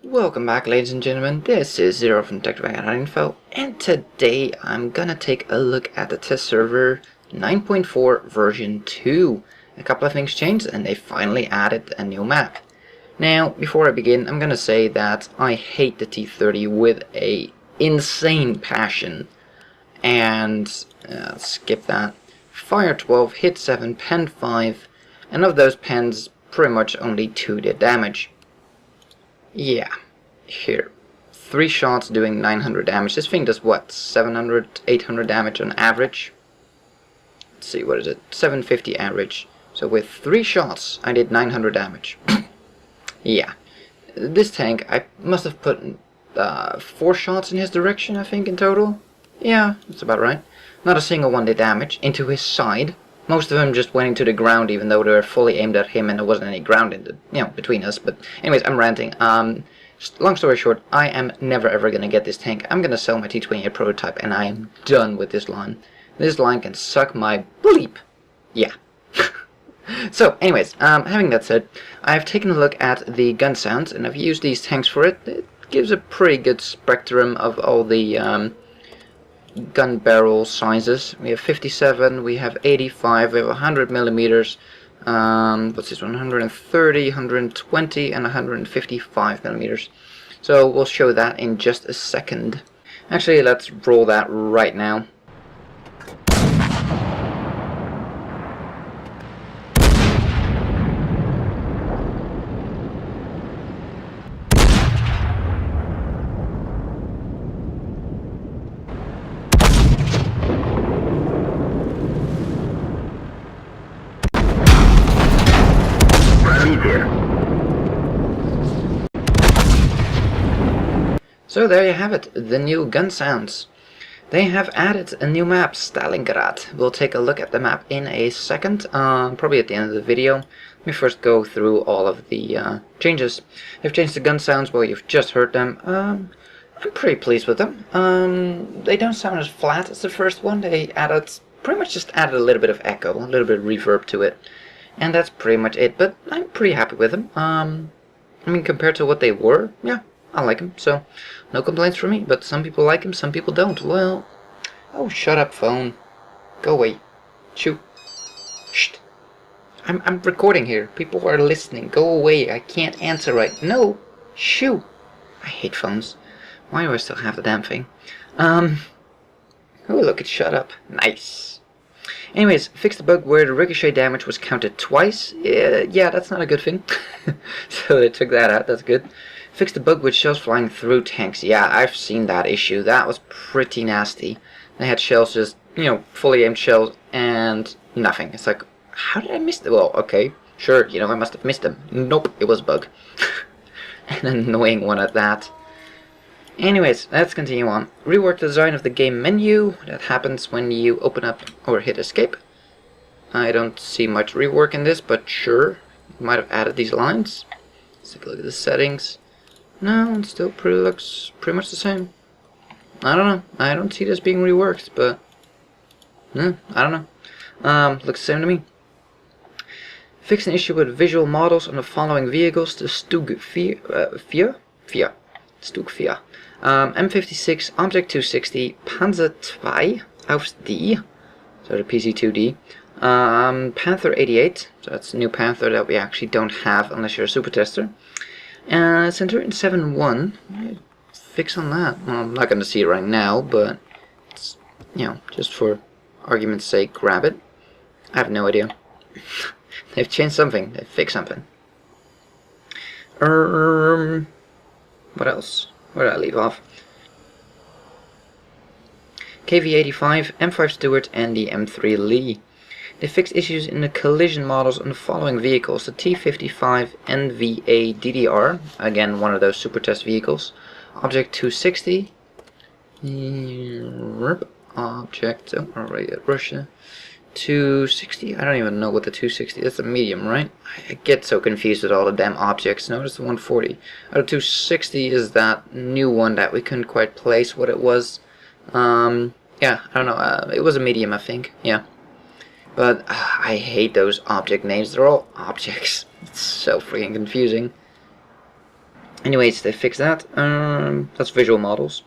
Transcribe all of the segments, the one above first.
Welcome back, ladies and gentlemen. This is Zero from TechDragon.info, and today I'm gonna take a look at the test server 9.4 version 2. A couple of things changed, and they finally added a new map. Now, before I begin, I'm gonna say that I hate the T30 with a insane passion. And skip that. Fire 12, hit 7, pen 5, and of those pens, pretty much only 2 did damage. Yeah, here. 3 shots doing 900 damage. This thing does what? 700, 800 damage on average? Let's see, what is it? 750 average. So with 3 shots, I did 900 damage. Yeah. This tank, I must have put 4 shots in his direction, I think, in total. Yeah, that's about right. Not a single one did damage into his side. Most of them just went into the ground, even though they were fully aimed at him and there wasn't any ground in the, between us. But anyways, I'm ranting. Long story short, I am never ever gonna get this tank. I'm gonna sell my T28 prototype, and I am done with this line. This line can suck my bleep. Yeah. So, anyways, having that said, I've taken a look at the gun sounds, and I've used these tanks for it. It gives a pretty good spectrum of all the gun barrel sizes. We have 57, we have 85, we have 100 millimeters. What's this one? 130, 120, and 155 millimeters. So we'll show that in just a second. Actually, let's roll that right now. So there you have it, the new gun sounds. They have added a new map, Stalingrad. We'll take a look at the map in a second, probably at the end of the video. Let me first go through all of the changes. They've changed the gun sounds, well, you've just heard them. I'm pretty pleased with them. They don't sound as flat as the first one. They pretty much just added a little bit of echo, a little bit of reverb to it. And that's pretty much it, but I'm pretty happy with them. I mean, compared to what they were, yeah, I like them, so no complaints from me. But some people like them, some people don't. Well, oh, shut up, phone. Go away. Shoo. Shh. I'm recording here. People are listening. Go away. I can't answer right. No. Shoo. I hate phones. Why do I still have the damn thing? Oh, look, it shut up. Nice. Anyways, fixed the bug where the ricochet damage was counted twice. Yeah, that's not a good thing. So they took that out. That's good. Fixed the bug with shells flying through tanks. Yeah, I've seen that issue. That was pretty nasty. They had shells just, fully aimed shells and nothing. It's like, how did I miss them? Well, okay, sure, I must have missed them. Nope, it was a bug. An annoying one at that. Anyways, let's continue on. Rework the design of the game menu. That happens when you open up or hit escape. I don't see much rework in this, but sure. Might have added these lines. Let's take a look at the settings. No, it still looks pretty much the same. I don't know. I don't see this being reworked, but I don't know. Looks the same to me. Fix an issue with visual models on the following vehicles: the Stug 4, M56, Object 260, Panzer 2 Aufs D, so the PC2D, Panther 88, so that's a new Panther that we actually don't have unless you're a super tester. Centurion 7.1, fix on that. Well, I'm not going to see it right now, but it's, just for argument's sake, grab it. I have no idea. They've changed something. They've fixed something. What else? Where did I leave off? KV-85, M5 Stuart, and the M3 Lee. They fixed issues in the collision models on the following vehicles: the T55 NVA DDR, again one of those super test vehicles, Object 260, Object, alright, Russia, 260, I don't even know what the 260, that's a medium, right? I get so confused with all the damn objects. Notice the 140. The 260 is that new one that we couldn't quite place what it was. Yeah, I don't know, it was a medium, I think, yeah. But I hate those object names. They're all objects. It's so freaking confusing. Anyways, they fixed that. That's visual models.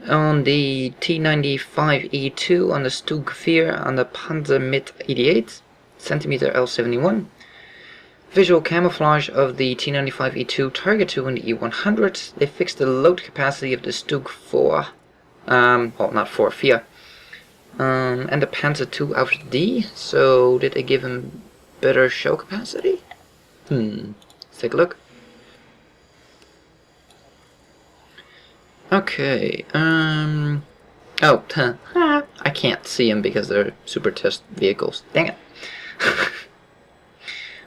On the T95E2, on the Stug 4, on the Panzer Mit 88, centimeter L71. Visual camouflage of the T95E2 Target 2 and the E100. They fixed the load capacity of the Stug 4. Well, not 4, 4. And the Panzer 2 out D. So, did they give him better shell capacity? Let's take a look. Okay, oh, I can't see them because they're super test vehicles. Dang it.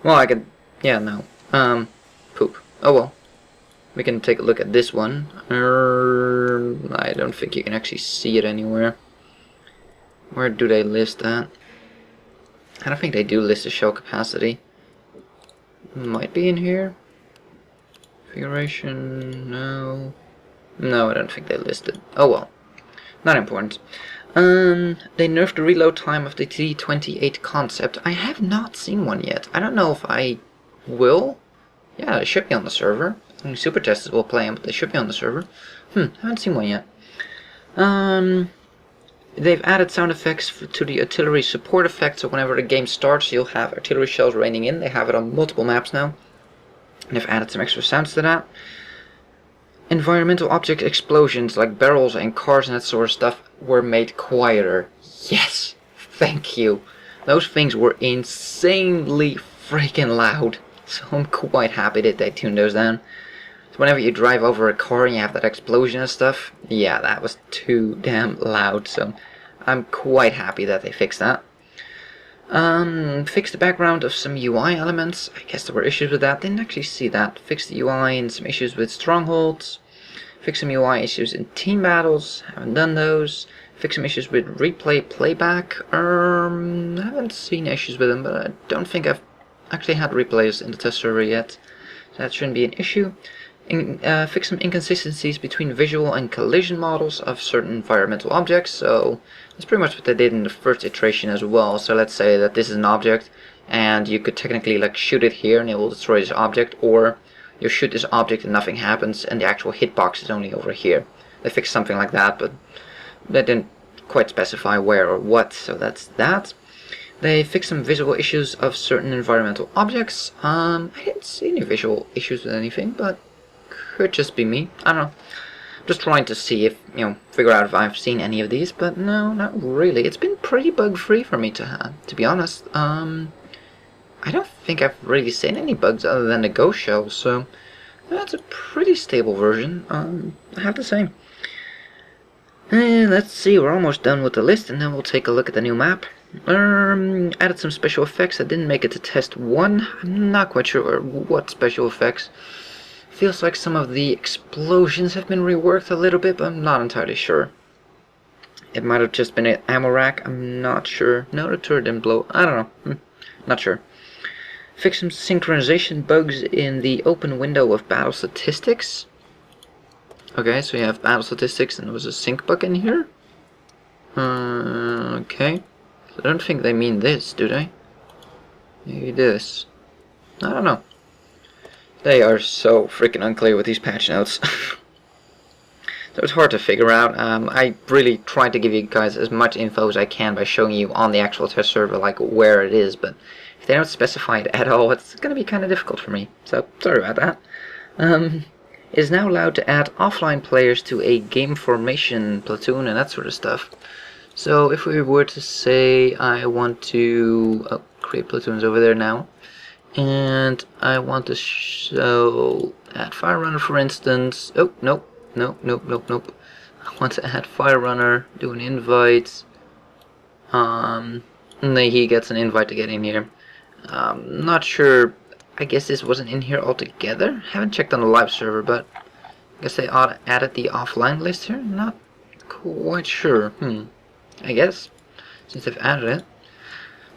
Well, I could, yeah, no. Poop. Oh well. We can take a look at this one. I don't think you can actually see it anywhere. Where do they list that? I don't think they do list the shell capacity. Might be in here. Configuration, no. No, I don't think they listed. Oh well. Not important. They nerfed the reload time of the T28 concept. I have not seen one yet. I don't know if I will. Yeah, they should be on the server. Only super testers will play them, but they should be on the server. Haven't seen one yet. They've added sound effects to the artillery support effect, so whenever the game starts, you'll have artillery shells raining in. They have it on multiple maps now. And they've added some extra sounds to that. Environmental object explosions like barrels and cars and that sort of stuff were made quieter. Yes, thank you. Those things were insanely freaking loud. So I'm quite happy that they tuned those down. So whenever you drive over a car and you have that explosion and stuff, yeah, that was too damn loud. So I'm quite happy that they fixed that. Fixed the background of some UI elements. I guess there were issues with that. Didn't actually see that. Fixed the UI and some issues with strongholds. Fixed some UI issues in team battles. Haven't done those. Fixed some issues with replay playback. I haven't seen issues with them, but I don't think I've actually had replays in the test server yet. So that shouldn't be an issue. Fix some inconsistencies between visual and collision models of certain environmental objects. So that's pretty much what they did in the first iteration as well. So let's say that this is an object and you could technically like shoot it here and it will destroy this object, or you shoot this object and nothing happens and the actual hitbox is only over here. They fixed something like that, but they didn't quite specify where or what, so that's that. They fixed some visual issues of certain environmental objects. I didn't see any visual issues with anything, but could just be me. I don't know. Just trying to see if, figure out if I've seen any of these, but no, not really. It's been pretty bug-free for me to be honest. I don't think I've really seen any bugs other than the ghost shell, so that's a pretty stable version, I have to say. And let's see, we're almost done with the list, and then we'll take a look at the new map. Added some special effects. I didn't make it to test 1. I'm not quite sure what special effects. Feels like some of the explosions have been reworked a little bit, but I'm not entirely sure. It might have just been an ammo rack, I'm not sure. No, the turret didn't blow. I don't know. Not sure. Fix some synchronization bugs in the open window of battle statistics. Okay, so you have battle statistics and there was a sync bug in here. Okay. So I don't think they mean this, do they? Maybe this. I don't know. They are so freaking unclear with these patch notes. So it's hard to figure out. I really tried to give you guys as much info as I can by showing you on the actual test server like where it is, but if they don't specify it at all, it's going to be kind of difficult for me. So sorry about that. It is now allowed to add offline players to a game formation platoon and that sort of stuff. So if we were to say I want to create platoons over there now, and I want to show add fire runner, for instance. Oh, nope. I want to add fire runner, do an invite. And then he gets an invite to get in here. Not sure. I guess this wasn't in here altogether. Haven't checked on the live server, but I guess they added the offline list here. Not quite sure. I guess since they've added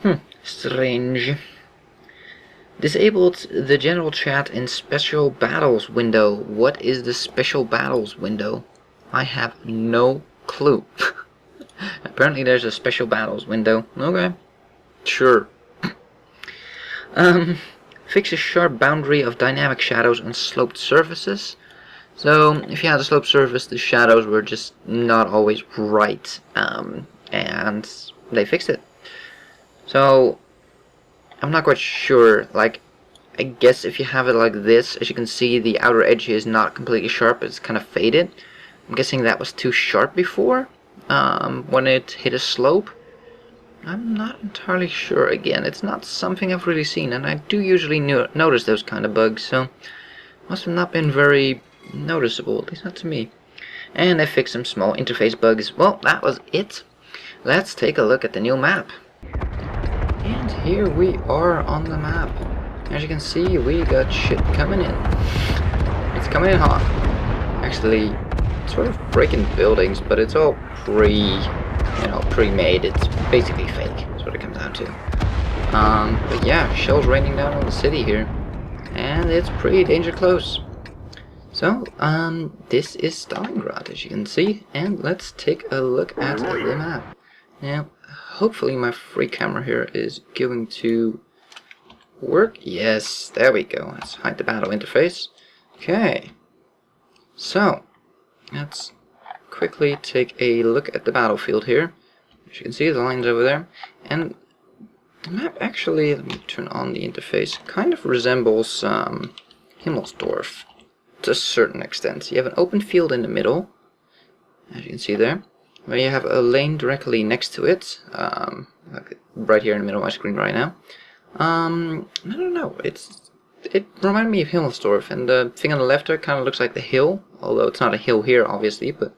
it. Strange. Disabled the general chat in special battles window. What is the special battles window? I have no clue. Apparently there's a special battles window. Okay. Sure. Fix a sharp boundary of dynamic shadows on sloped surfaces. So if you had a sloped surface, the shadows were just not always right, and they fixed it. So I'm not quite sure, like, I guess if you have it like this, as you can see, the outer edge is not completely sharp, it's kind of faded. I'm guessing that was too sharp before, when it hit a slope. I'm not entirely sure. Again, it's not something I've really seen, and I do usually notice those kind of bugs, so must have not been very noticeable, at least not to me. And I fixed some small interface bugs. Well, that was it. Let's take a look at the new map. And here we are on the map. As you can see, we got shit coming in. It's coming in hot. Actually, sort of breaking buildings, but it's all pre-made. It's basically fake. That's what it comes down to. But yeah, shells raining down on the city here, and it's pretty danger close. So, this is Stalingrad, as you can see, and let's take a look at the map. Now, hopefully my free camera here is going to work. Yes, there we go. Let's hide the battle interface. Okay. So, let's quickly take a look at the battlefield here. As you can see, the lines over there. And the map actually, let me turn on the interface, kind of resembles Himmelsdorf to a certain extent. You have an open field in the middle, as you can see there, where you have a lane directly next to it, like right here in the middle of my screen right now. I don't know, it reminded me of Himmelsdorf, and the thing on the left there kind of looks like the hill, although it's not a hill here, obviously. But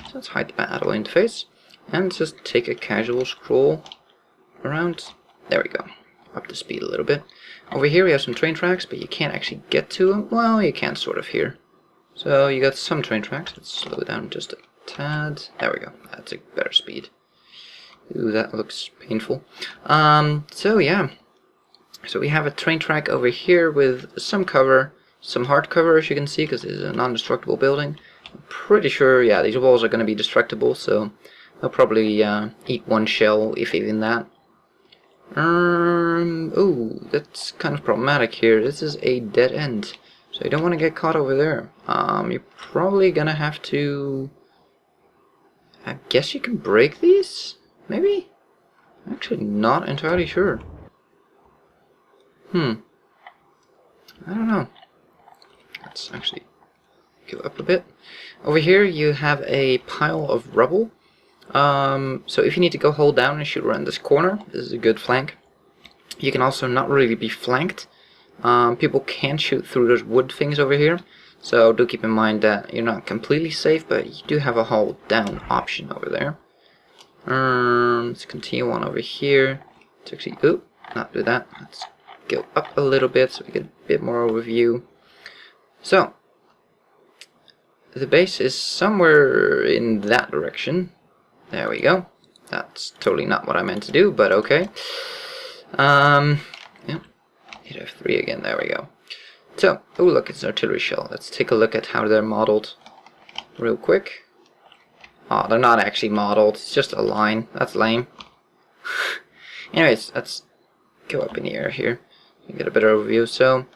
so let's hide the battle interface and just take a casual scroll around. There we go, up the speed a little bit. Over here we have some train tracks, but you can't actually get to them. Well, you can sort of here. So you got some train tracks. Let's slow down just a tad. There we go. That's a better speed. Ooh, that looks painful. So yeah. So we have a train track over here with some cover, some hard cover, as you can see, because it's a non-destructible building. I'm pretty sure, yeah, these walls are going to be destructible, so they'll probably eat one shell, if even that. Ooh, that's kind of problematic here. This is a dead end, so you don't want to get caught over there. You're probably gonna have to, I guess you can break these? Maybe? I'm actually not entirely sure. I don't know. Let's actually go up a bit. Over here you have a pile of rubble. So if you need to go hold down and shoot around this corner, this is a good flank. You can also not really be flanked. People can shoot through those wood things over here, so do keep in mind that you're not completely safe, but you do have a hold down option over there. Let's continue on over here. Let's actually, not do that. Let's go up a little bit so we get a bit more overview. So, the base is somewhere in that direction. There we go. That's totally not what I meant to do, but okay. Yeah, hit F3 again, there we go. So, oh look, it's an artillery shell. Let's take a look at how they're modeled real quick. Oh, they're not actually modeled, it's just a line. That's lame. Anyways, let's go up in the air here and get a better overview. So,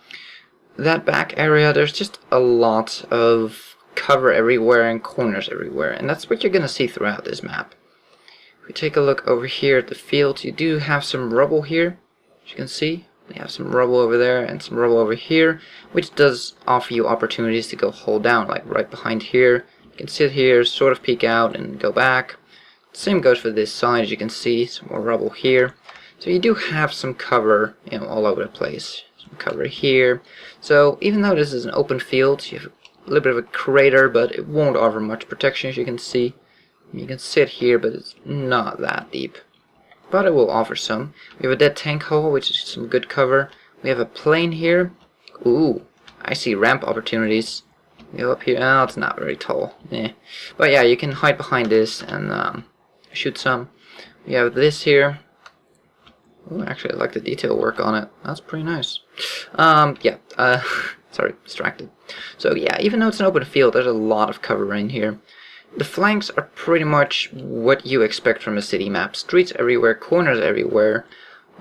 that back area, there's just a lot of cover everywhere and corners everywhere, and that's what you're gonna see throughout this map. If we take a look over here at the field, you do have some rubble here, as you can see. We have some rubble over there and some rubble over here, which does offer you opportunities to go hold down, like right behind here. You can sit here, sort of peek out and go back. Same goes for this side, as you can see, some more rubble here. So you do have some cover, you know, all over the place. Some cover here. So even though this is an open field, you have a little bit of a crater, but it won't offer much protection, as you can see. You can sit here, but it's not that deep. But it will offer some. We have a dead tank hull, which is some good cover. We have a plane here. Ooh, I see ramp opportunities. Go up here. Oh, it's not very tall. But yeah, you can hide behind this and shoot some. We have this here. Ooh, actually, I like the detail work on it. That's pretty nice. Sorry, distracted. So yeah, even though it's an open field, there's a lot of cover in here. The flanks are pretty much what you expect from a city map. Streets everywhere, corners everywhere.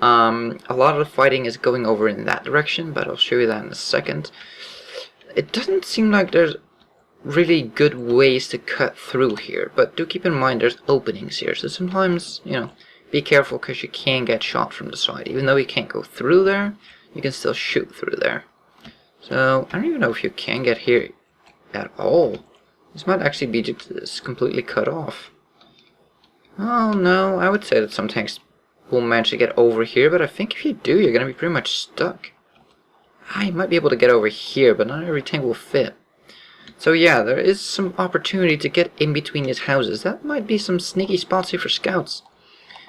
A lot of the fighting is going over in that direction, but I'll show you that in a second. It doesn't seem like there's really good ways to cut through here, but do keep in mind there's openings here, so sometimes, you know, be careful because you can get shot from the side. Even though you can't go through there, you can still shoot through there. So I don't even know if you can get here at all. This might actually be just completely cut off. Oh no, I would say that some tanks will manage to get over here, but I think if you do, you're going to be pretty much stuck. You might be able to get over here, but not every tank will fit. So yeah, there is some opportunity to get in between these houses. That might be some sneaky spots here for scouts.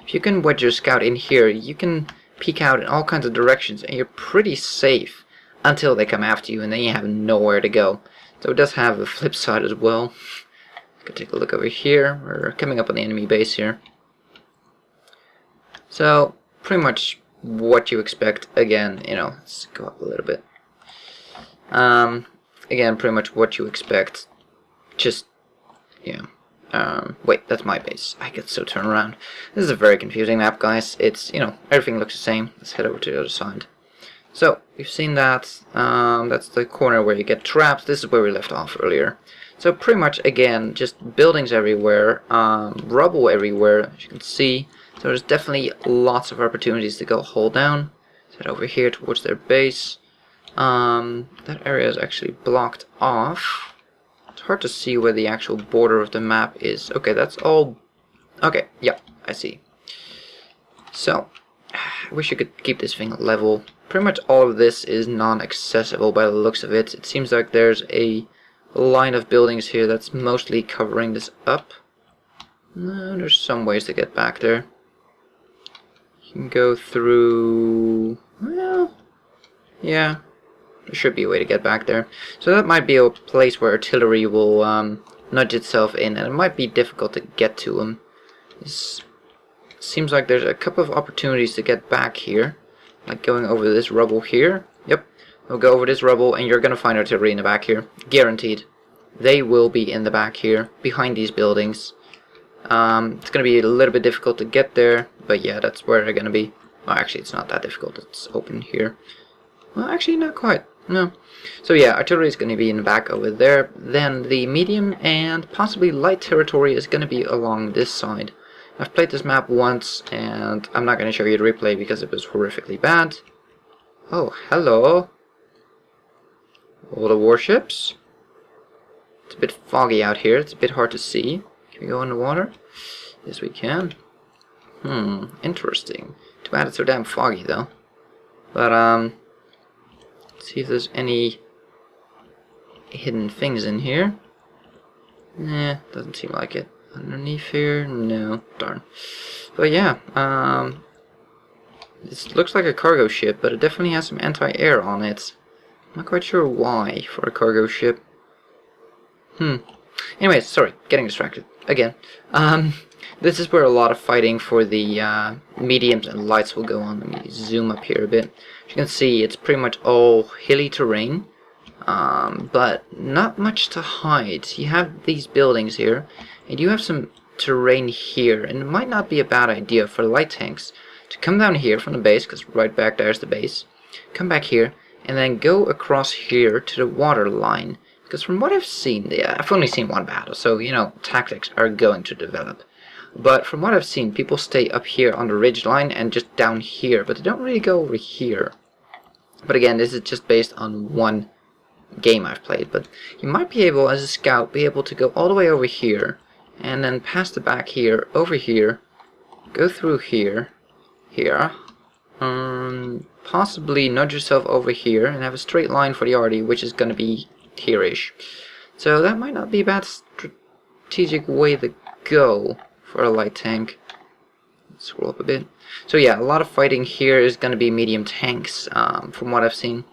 If you can wedge your scout in here, you can peek out in all kinds of directions, and you're pretty safe until they come after you, and then you have nowhere to go. So it does have a flip side as well. Could take a look over here. We're coming up on the enemy base here. So pretty much what you expect. Again, you know, let's go up a little bit. Again, pretty much what you expect. Just, yeah. Wait, that's my base. I get so turned around. This is a very confusing map, guys. It's, you know, everything looks the same. Let's head over to the other side. So, we've seen that. That's the corner where you get trapped. This is where we left off earlier. So, pretty much, again, just buildings everywhere. Rubble everywhere, as you can see. So, there's definitely lots of opportunities to go hold down. Let's head over here towards their base. That area is actually blocked off. It's hard to see where the actual border of the map is. Okay, that's all... Okay, yeah, I see. So, I wish you could keep this thing level. Pretty much all of this is non-accessible by the looks of it. It seems like there's a line of buildings here that's mostly covering this up. No, there's some ways to get back there. You can go through... Well, yeah. There should be a way to get back there. So that might be a place where artillery will nudge itself in, and it might be difficult to get to them. It seems like there's a couple of opportunities to get back here. Like going over this rubble here. Yep, we'll go over this rubble and you're going to find artillery in the back here. Guaranteed. They will be in the back here, behind these buildings. It's going to be a little bit difficult to get there, but yeah, that's where they're going to be. Well, actually, it's not that difficult. It's open here. Well, actually, not quite. No. So yeah, artillery is going to be in the back over there. Then the medium and possibly light territory is going to be along this side. I've played this map once, and I'm not going to show you the replay because it was horrifically bad. Oh, hello. All the warships. It's a bit foggy out here. It's a bit hard to see. Can we go in the water? Yes, we can. Interesting. Too bad it's so damn foggy, though. But, let's see if there's any hidden things in here. Nah, doesn't seem like it. Underneath here? No. Darn. But yeah, this looks like a cargo ship, but it definitely has some anti-air on it. I'm not quite sure why for a cargo ship. Anyways, sorry, getting distracted again. This is where a lot of fighting for the mediums and lights will go on. Let me zoom up here a bit. As you can see, it's pretty much all hilly terrain, but not much to hide. You have these buildings here, and you have some terrain here, and it might not be a bad idea for light tanks to come down here from the base, because right back there's the base, come back here, and then go across here to the water line. Because from what I've seen, yeah, I've only seen one battle, so, you know, tactics are going to develop. But from what I've seen, people stay up here on the ridge line and just down here, but they don't really go over here. But again, this is just based on one game I've played. But you might be able, as a scout, be able to go all the way over here, and then pass the back here, over here, go through here, possibly nudge yourself over here, and have a straight line for the arty, which is going to be here-ish. So that might not be a bad strategic way to go for a light tank. Let's scroll up a bit. So yeah, a lot of fighting here is going to be medium tanks, from what I've seen.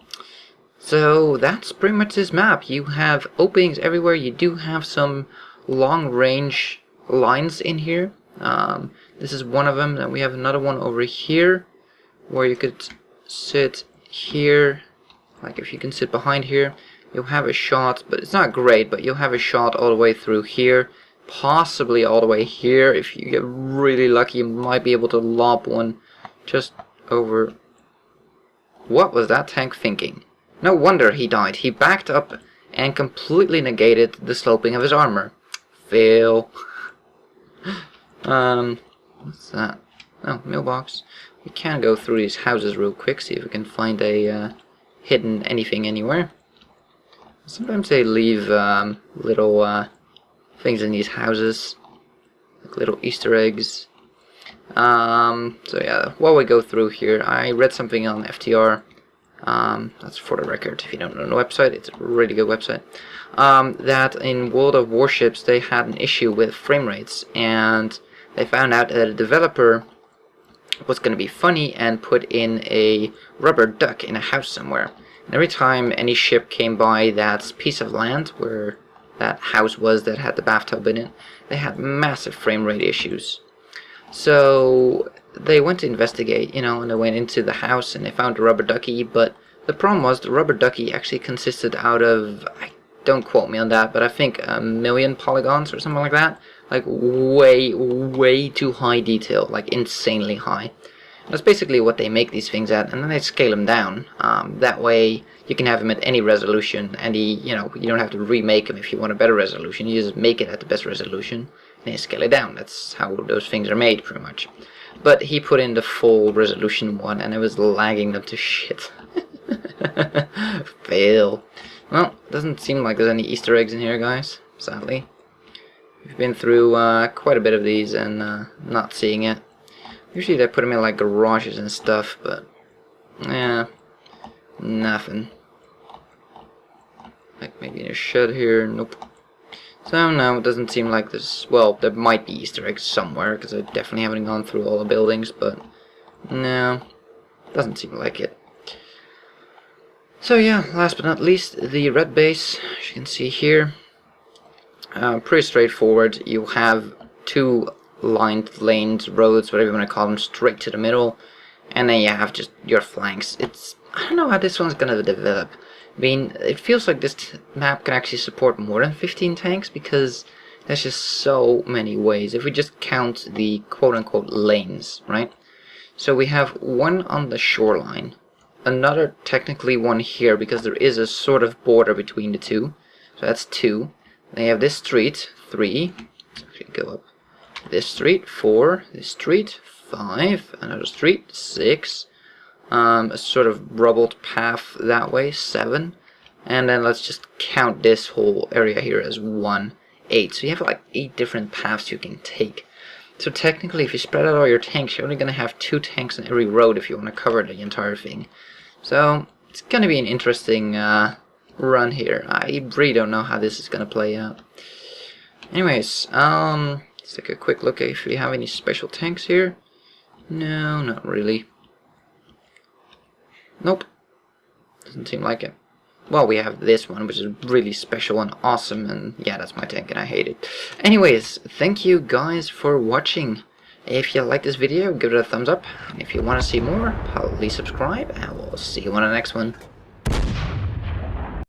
So that's pretty much this map. You have openings everywhere. You do have some long-range lines in here. This is one of them. Then we have another one over here, where you could sit here. Like if you can sit behind here, you'll have a shot, but it's not great, but you'll have a shot all the way through here, possibly all the way here. If you get really lucky, you might be able to lob one just over. What was that tank thinking? No wonder he died. He backed up and completely negated the sloping of his armor. Fail. What's that? Oh, mailbox. We can go through these houses real quick, see if we can find a hidden anything anywhere. Sometimes they leave little things in these houses, like little Easter eggs. So yeah, while we go through here, I read something on FTR. That's for the record. If you don't know the website, it's a really good website. That in World of Warships they had an issue with frame rates, and they found out that a developer was going to be funny and put in a rubber duck in a house somewhere. And every time any ship came by that piece of land where that house was that had the bathtub in it, they had massive frame rate issues. So they went to investigate, and they went into the house and they found a rubber ducky, but the problem was the rubber ducky actually consisted out of, don't quote me on that, but I think 1,000,000 polygons or something like that. Like way too high detail, like insanely high. That's basically what they make these things at, and then they scale them down. That way you can have them at any resolution, and you don't have to remake them if you want a better resolution. You just make it at the best resolution, and they scale it down. That's how those things are made, pretty much. But he put in the full resolution one, and it was lagging them to shit. Fail. Well, doesn't seem like there's any Easter eggs in here, guys, sadly. We've been through quite a bit of these and not seeing it. Usually they put them in like garages and stuff, but yeah, nothing. Like maybe in a shed here, nope. So no, it doesn't seem like this. Well, there might be Easter eggs somewhere, because I definitely haven't gone through all the buildings, but no, doesn't seem like it. So yeah, last but not least, the red base, as you can see here. Pretty straightforward. You have two lined lanes, roads, whatever you want to call them, straight to the middle, and then you have just your flanks. I don't know how this one's gonna develop. I mean, it feels like this map can actually support more than 15 tanks, because there's just so many ways. If we just count the quote-unquote lanes, right? So we have one on the shoreline, another technically one here, because there is a sort of border between the two. So that's 2. They have this street, 3. Let's actually go up. This street, 4. This street, 5. Another street, 6. A sort of rubbled path that way, 7. And then let's just count this whole area here as 1, 8. So you have like 8 different paths you can take. So technically, if you spread out all your tanks, you're only going to have 2 tanks on every road if you want to cover the entire thing. So it's going to be an interesting run here. I really don't know how this is going to play out. Anyways, let's take a quick look if we have any special tanks here. No, not really. Nope. Doesn't seem like it. Well, we have this one, which is really special and awesome, and yeah, that's my tank and I hate it. Anyways, thank you guys for watching. If you like this video, give it a thumbs up. And if you want to see more, please subscribe, and we'll see you on the next one.